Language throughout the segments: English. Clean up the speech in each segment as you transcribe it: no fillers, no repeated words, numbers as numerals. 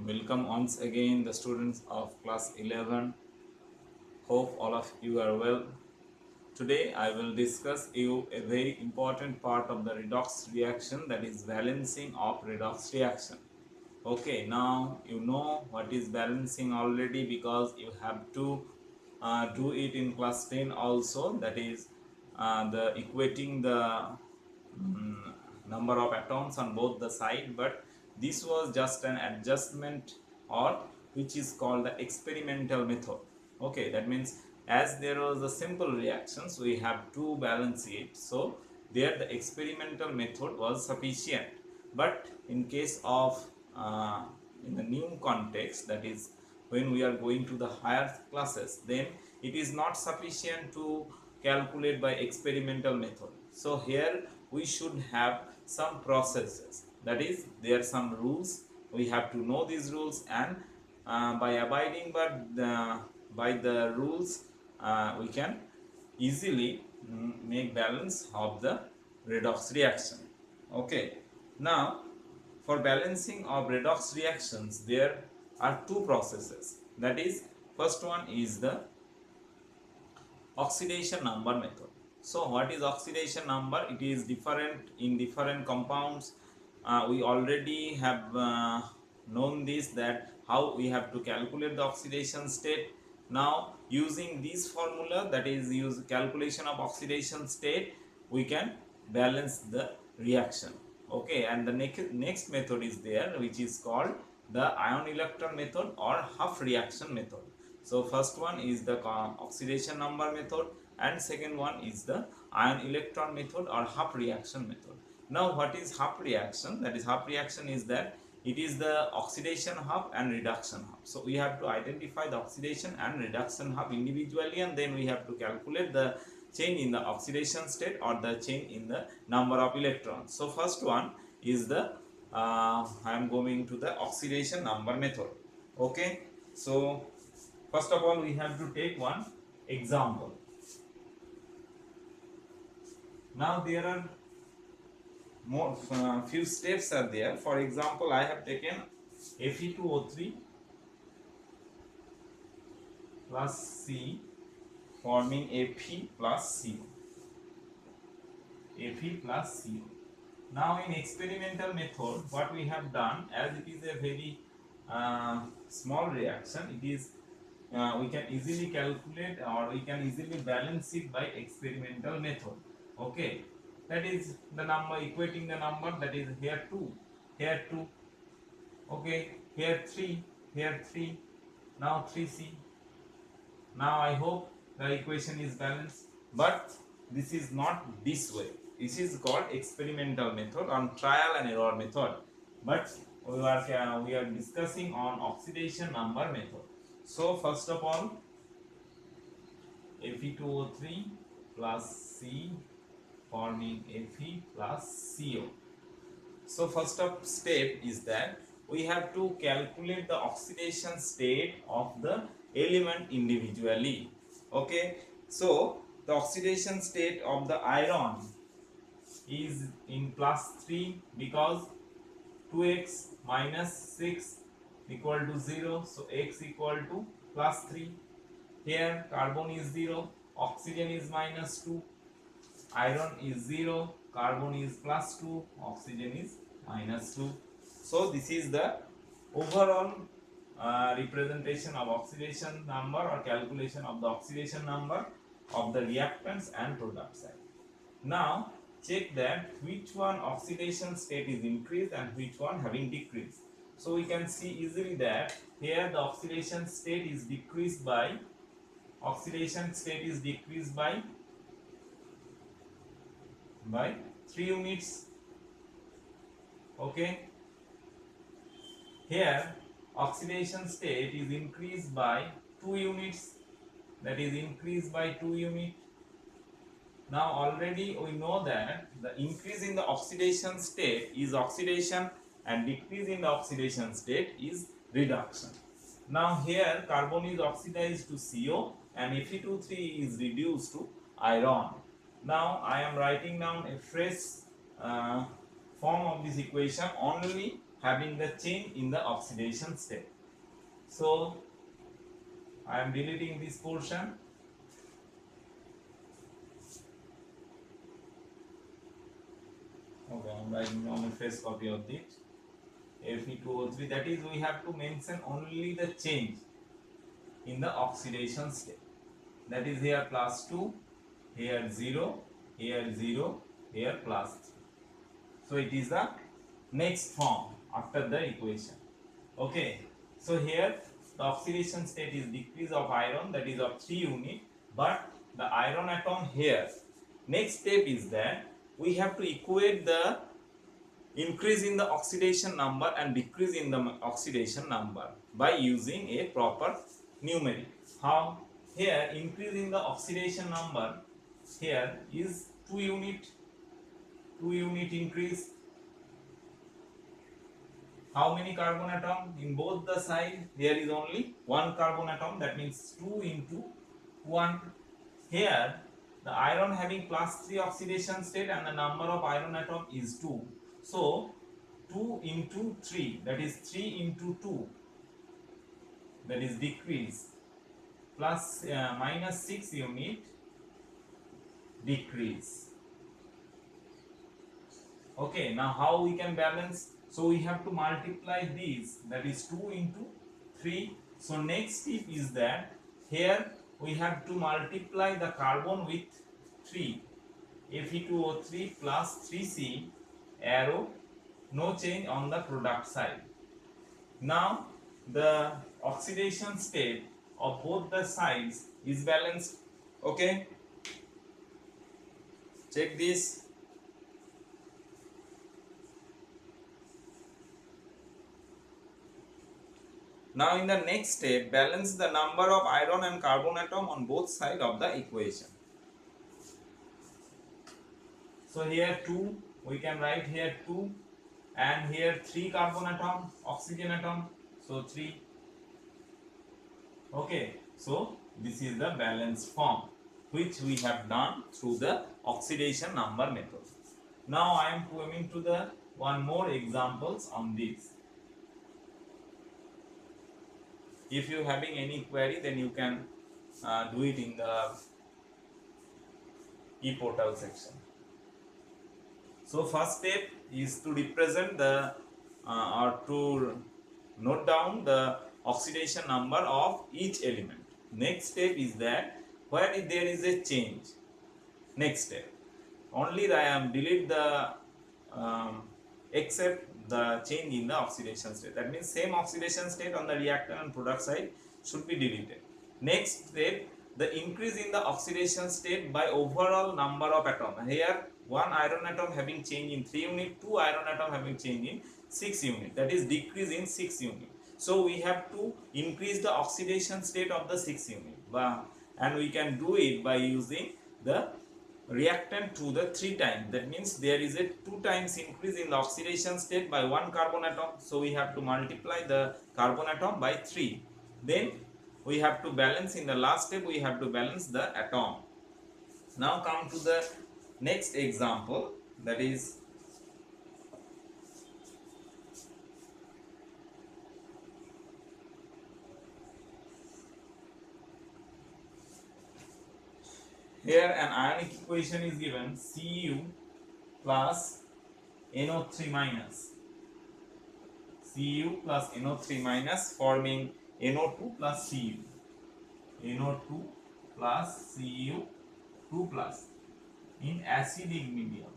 Welcome once again the students of class 11. Hope all of you are well. Today I will discuss you a very important part of the redox reaction, that is balancing of redox reaction. Okay, now you know what is balancing already because you have to do it in class 10 also, that is the equating the mm, number of atoms on both the side, but this was just an adjustment, or which is called the experimental method. Okay, that means as there was a simple reactions we have to balance it, so there the experimental method was sufficient. But in case of in the new context, that is when we are going to the higher classes, then it is not sufficient to calculate by experimental method. So here we should have some processes, that is there are some rules, we have to know these rules, and by abiding by the rules we can easily make balance of the redox reaction. Okay, now for balancing of redox reactions there are two processes, that is first one is the oxidation number method. So what is oxidation number? It is different in different compounds. We already have known this, that how we have to calculate the oxidation state. Now using this formula, that is use calculation of oxidation state, we can balance the reaction. Okay, and the next method is there, which is called the ion electron method or half reaction method. So first one is the oxidation number method, and second one is the ion electron method or half reaction method. Now what is half reaction? That is, half reaction is that it is the oxidation half and reduction half. So we have to identify the oxidation and reduction half individually, and then we have to calculate the change in the oxidation state or the change in the number of electrons. So first one is the I am going to the oxidation number method. Okay, so first of all we have to take one example. Now there are more few steps are there. For example, I have taken Fe2O3 plus C forming Fe plus CO. Fe plus CO. Now in experimental method, what we have done, as it is a very small reaction, it is we can easily calculate or we can easily balance it by experimental method. Okay, that is the number, equating the number, that is here 2, here 2, okay, here 3, here 3, now 3C. Now I hope the equation is balanced, but this is not this way. This is called experimental method on trial and error method, but we are discussing on oxidation number method. So first of all, Fe2O3 plus C forming Fe plus CO. So first up step is that we have to calculate the oxidation state of the element individually. Okay, so the oxidation state of the iron is in plus 3 because 2x minus 6 equal to 0, so x equal to plus 3. Here carbon is 0, oxygen is minus 2, iron is 0, carbon is plus 2, oxygen is minus 2. So this is the overall representation of oxidation number or calculation of the oxidation number of the reactants and product side. Now check that which one oxidation state is increased and which one having decreased. So we can see easily that here the oxidation state is decreased by 3 units. Okay, here oxidation state is increased by 2 units, that is increased by 2 units. Now already we know that the increase in the oxidation state is oxidation and decrease in the oxidation state is reduction. Now here carbon is oxidized to CO and Fe2O3 is reduced to iron. Now I am writing down a fresh form of this equation, only having the change in the oxidation state. So I am deleting this portion. Okay, I am writing on a fresh copy of it. Fe2O3, that is, we have to mention only the change in the oxidation state. That is, here plus 2, here 0, here 0, here plus 3. So it is the next form after the equation. Okay, so here the oxidation state is decrease of iron, that is of 3 unit, but the iron atom here. Next step is that we have to equate the increase in the oxidation number and decrease in the oxidation number by using a proper numeric. How? Here increase in the oxidation number here is 2 unit increase. How many carbon atom in both the side? Here is only one carbon atom, that means 2 into 1. Here the iron having plus 3 oxidation state and the number of iron atom is 2. So 2 into 3, that is 3 into 2, that is decrease, plus minus 6 unit decrease. Okay, now how we can balance? So we have to multiply these, that is 2 into 3. So next step is that here we have to multiply the carbon with 3, Fe2O3 plus 3C, arrow, no change on the product side. Now the oxidation state of both the sides is balanced. Okay, check this. Now in the next step, balance the number of iron and carbon atom on both sides of the equation. So here 2, we can write here 2, and here 3 carbon atom, oxygen atom, so 3. Okay, so this is the balanced form which we have done through the oxidation number method. Now I am coming to the one more examples on this. If you having any query, then you can do it in the e-portal section. So first step is to represent the or to note down the oxidation number of each element. Next step is that where there is a change. Next step, only I am delete the except the change in the oxidation state. That means same oxidation state on the reactant and product side should be deleted. Next step, the increase in the oxidation state by overall number of atom. Here one iron atom having change in 3 unit, 2 iron atom having change in 6 unit, that is decrease in 6 unit. So we have to increase the oxidation state of the 6 unit, and we can do it by using the reactant to the 3 times. That means there is a 2 times increase in the oxidation state by 1 carbon atom. So we have to multiply the carbon atom by 3. Then we have to balance, in the last step we have to balance the atom. Now come to the next example, that is here an ionic equation is given, Cu plus NO3 minus, Cu plus NO3 minus forming NO2 plus Cu, NO2 plus Cu 2 plus in acidic medium.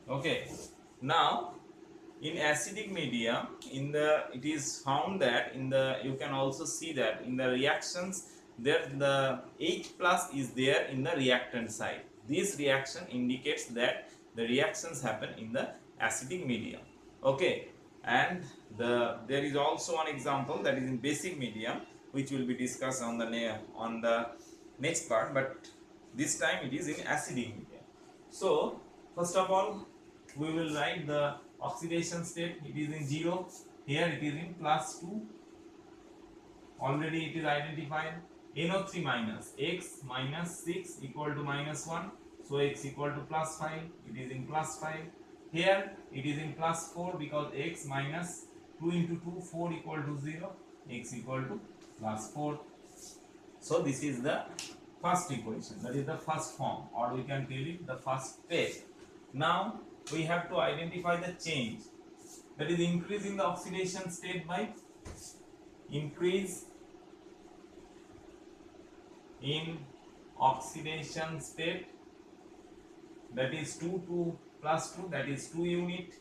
Okay, now in acidic medium, in the it is found that in the, you can also see that in the reactions there the H plus is there in the reactant side. This reaction indicates that the reactions happen in the acidic medium. Okay, and there is also one example, that is in basic medium, which will be discussed on the next part, but this time it is in acidic medium. So first of all, we will write the oxidation state. It is in 0, here it is in plus 2, already it is identified. NO3 minus, x minus 6 equal to minus 1, so x equal to plus 5, it is in plus 5. Here it is in plus 4 because x minus 2 into 2, 4 equal to 0, x equal to plus 4. So this is the first equation, that is the first form, or we can tell it the first step. Now we have to identify the change, that is increasing the oxidation state by increase in oxidation state, that is 2 to plus 2, that is 2 unit,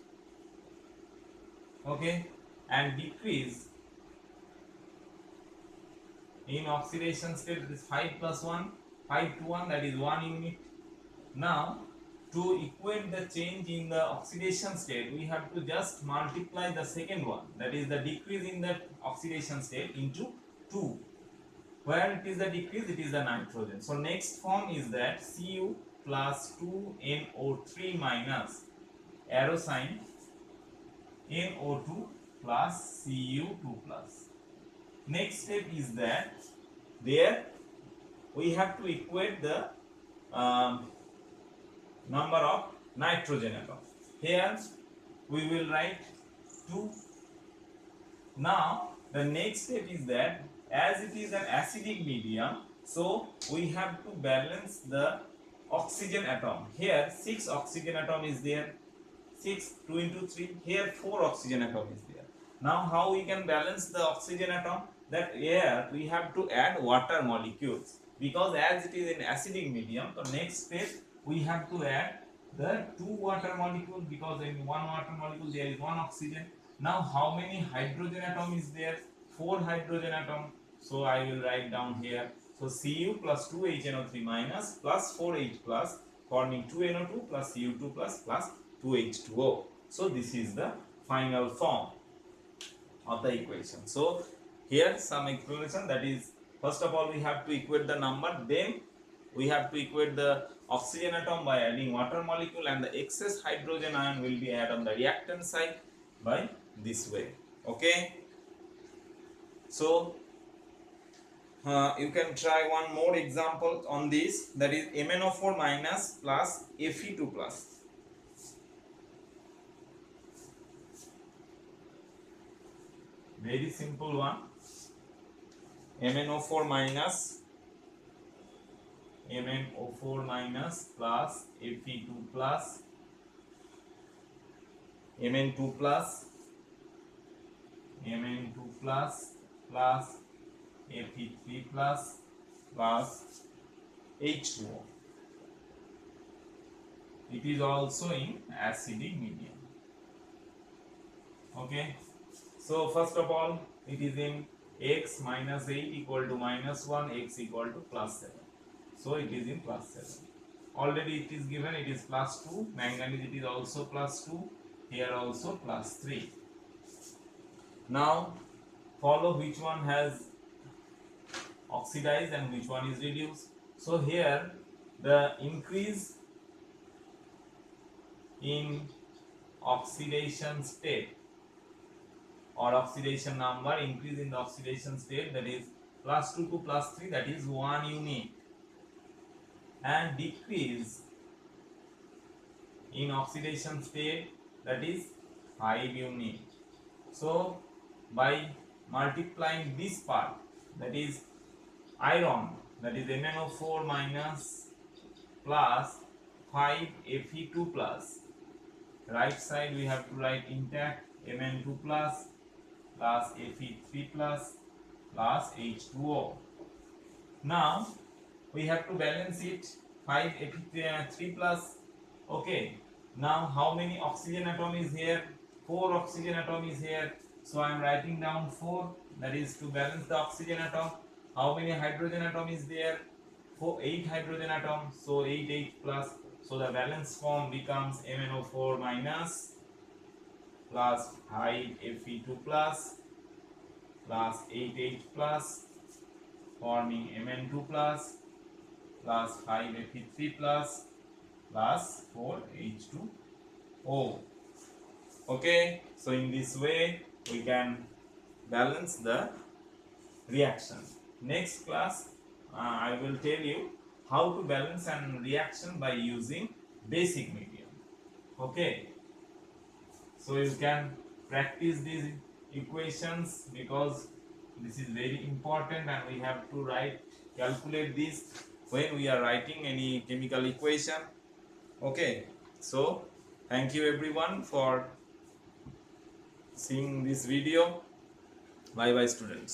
okay, and decrease in oxidation state, that is 5 plus 1, 5 to 1, that is 1 unit. Now to equate the change in the oxidation state, we have to just multiply the second one, that is the decrease in the oxidation state, into 2. Where it is the decrease, it is the nitrogen. So next form is that Cu plus 2NO3 minus arrow sign NO2 plus Cu2 plus. Next step is that there we have to equate the number of nitrogen atoms. Here we will write 2. Now the next step is that as it is an acidic medium, so we have to balance the oxygen atom. Here 6 oxygen atom is there, 6, 2 into 3, here 4 oxygen atom is there. Now how we can balance the oxygen atom? That here we have to add water molecules, because as it is in acidic medium, so next step we have to add the 2 water molecules, because in 1 water molecule there is 1 oxygen. Now how many hydrogen atom is there? 4 hydrogen atom. So I will write down here, so Cu plus 2HNO3 minus plus 4H plus, forming 2NO2 plus Cu2 plus 2H2O. So this is the final form of the equation. So here some explanation, that is first of all we have to equate the number, then we have to equate the oxygen atom by adding water molecule, and the excess hydrogen ion will be added on the reactant side by this way. Okay, so you can try one more example on this, that is MnO4 minus plus Fe2 plus. Very simple one. MnO4 minus plus Fe2 plus Mn2 plus plus Fe3 plus H2O. It is also in acidic medium. Okay, so first of all it is in x minus 8 equal to minus 1, x equal to plus 7. So it is in plus 7. Already it is given, it is plus 2. Manganese, it is also plus 2. Here also plus 3. Now follow which one has oxidized and which one is reduced. So here the increase in oxidation state or oxidation number, increase in the oxidation state, that is plus 2 to plus 3, that is 1 unit, and decrease in oxidation state, that is 5 unit. So by multiplying this part, that is iron, that is MnO4 minus plus 5 Fe2 plus, right side we have to write intact Mn2 plus Fe3 plus H2O. Now we have to balance it, 5 Fe3 plus. Okay, now how many oxygen atom is here? 4 oxygen atom is here. So I am writing down 4, that is to balance the oxygen atom. How many hydrogen atom is there? 8 hydrogen atom. So 8 plus. So the balance form becomes MnO4 minus plus 5 Fe2 plus 8H plus, forming Mn2 plus 5 Fe3 plus 4H2O. Okay, so in this way we can balance the reaction. Next class I will tell you how to balance an reaction by using basic medium. Okay, so you can practice these equations because this is very important and we have to calculate this when we are writing any chemical equation. Okay, so thank you everyone for seeing this video. Bye bye students.